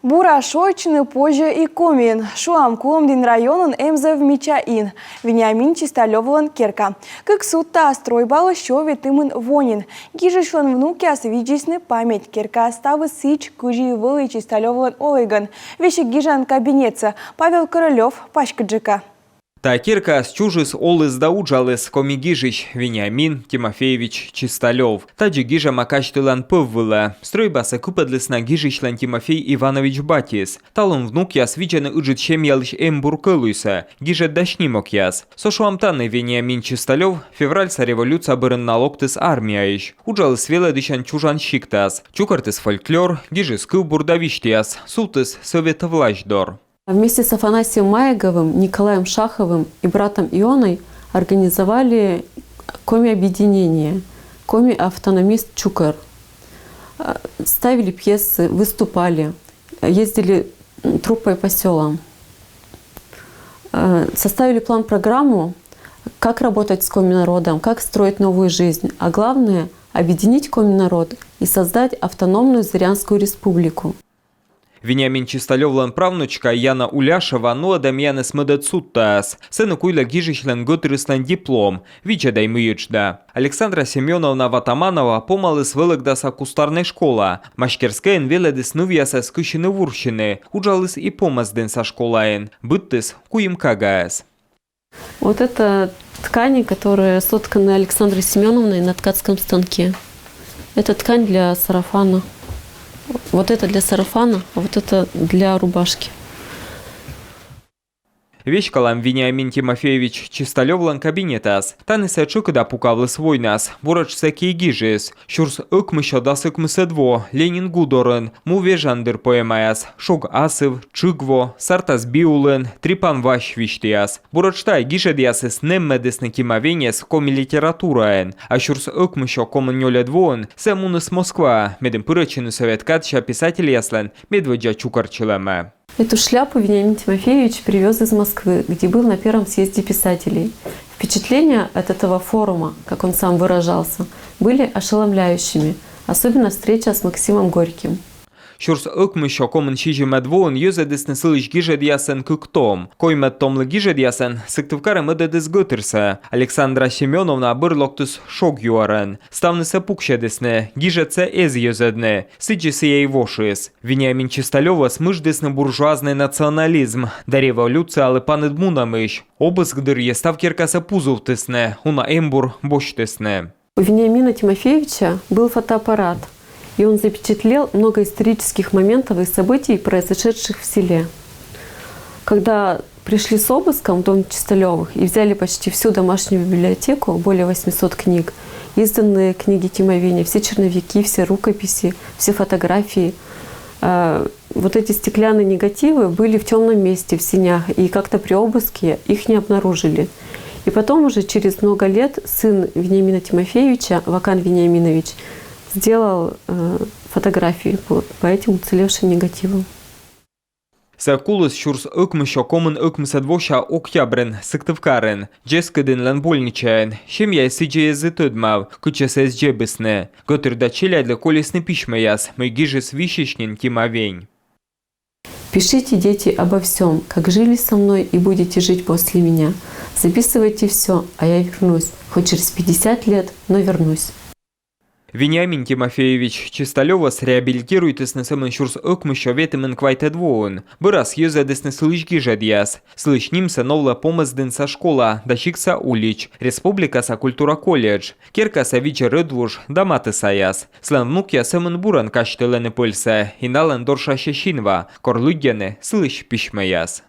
Бура шойчыны позже и комин. Шуам куломдин районын эмзев Мичаин. Вениамин Чисталёвлан керка. Как сутта стройбалы щовет имын вонин. Гижишлан внукяс виджисны память. Керка ставы сыч кужи вылы Чисталёвлан олыган. Вещи гижан кабинетца. Павел Королёв, Пашкаджика. Та кирка с чужис олыс дауджалыс комигижич Вениамин Тимофеевич Чисталев. Таджи гижа макаштылан пыввыла. Стройбаса купадлысна гижичлан Тимофей Иванович Батис. Талон внук яс виджаны ыджит шемьялыш эмбуркылуйса. Гижа дашнимок яс. Сошуамтаны Вениамин Чисталев февральса революция бырын налогтыс армияиш. Уджалыс веле дышан чужан щиктас. Чукартыс фольклор, гижис кыл бурдавиштияс. Султыс советовлаждор. Вместе с Афанасием Маяговым, Николаем Шаховым и братом Ионой организовали коми-объединение, коми-автономист Чукар. Ставили пьесы, выступали, ездили труппой по селам. Составили план-программу, как работать с коми-народом, как строить новую жизнь, а главное – объединить коми-народ и создать автономную Зырянскую республику. Вениамин Чисталёвлан правнучка Яна Уляшева ну Дамьяна смедецуттас. Сыну куйла гижичлен готрыслан диплом. Вича даймыючда. Александра Семеновна Ватаманова помалыс вылыгдаса кустарной школа. Машкерскаен веледыс нувьяса скыщины вурщины. Уджалыс и помазден со школаен. Быттыс куим кагаяс. Вот это ткани, которые сотканы Александрой Семеновной на ткацком станке. Это ткань для сарафана. Вот это для сарафана, а вот это для рубашки. Вечкалам Вениамин Тимофеевич Чисталёвлан кабинетас. Таныса чукада пукавлыс войнас. Бурачса кейгижес. Шурс ыкмыша дас ыкмыседво. Ленин гудорын. Муве жандыр поэмаяс. Шог асыв, чыгво, сартас биулын, трипан вашвиштияс. Бурачтай гижедиясыс неммедесны кимавенес коми литератураен. А шурс ыкмыша комынёледвоын. Сэмуныс Москва. Медем пырачыны советкатша писатель яслен. Медведжа чукарчылама. Эту шляпу Вениамин Тимофеевич привез из Москвы, где был на первом съезде писателей. Впечатления от этого форума, как он сам выражался, были ошеломляющими, особенно встреча с Максимом Горьким. Шурс ыкмыша комын шижимедвоын юзедесны сылыш гижедиясен кыктом. Коймет томлы гижедиясен сыктывкары мыдедес гытырса. Александра Семеновна бырлоктус шог юарен. Ставныса пукшедесны, гижеце эз юзедны. Сыджисы ей вошис. Вениамин Чисталёва смыждесны буржуазный национализм. Да революция алыпанет мунамыш. Обыск дыр естав керкаса пузовтесны. Уна эмбур боштесны. У Вениамина Тимофеевича был фотоаппарат. И он запечатлел много исторических моментов и событий, произошедших в селе. Когда пришли с обыском в дом Чисталёвых и взяли почти всю домашнюю библиотеку, более 800 книг, изданные книги Тимовения, все черновики, все рукописи, все фотографии, вот эти стеклянные негативы были в темном месте, в сенях, и как-то при обыске их не обнаружили. И потом уже через много лет сын Вениамина Тимофеевича, Вакан Вениаминович, сделал фотографии по этим уцелевшим негативам. Сакулус шурс ыкмыша комын ыкмыседвоша октябрен сыктывкарен. Джескадын ланбольничаен. Шемья сиджеезы tödмав, кычесез джебесне. Готырда челя для колесны пишмаяс. Мой гижес вишечнин Тимовень. Пишите, дети, обо всем, как жили со мной и будете жить после меня. Записывайте все, а я вернусь. Хоть через 50 лет, но вернусь. Вениамин Тимофеевич Чисталёвас реабилитируйтесны сэмэн шурс ыкмыша ветэмэн квайтедвоын. Бырас юзэдэсны слыш гижэдьяс. Слыш нимса новла помаздын со школа, дащикса улич. Республикаса культура колледж. Керкаса вича рыдвуш, даматы саяс. Слэн внукья сэмэн буран каштылэны пыльса. Иналэн дорша щещинва. Корлыгяны слыш пишмаяс.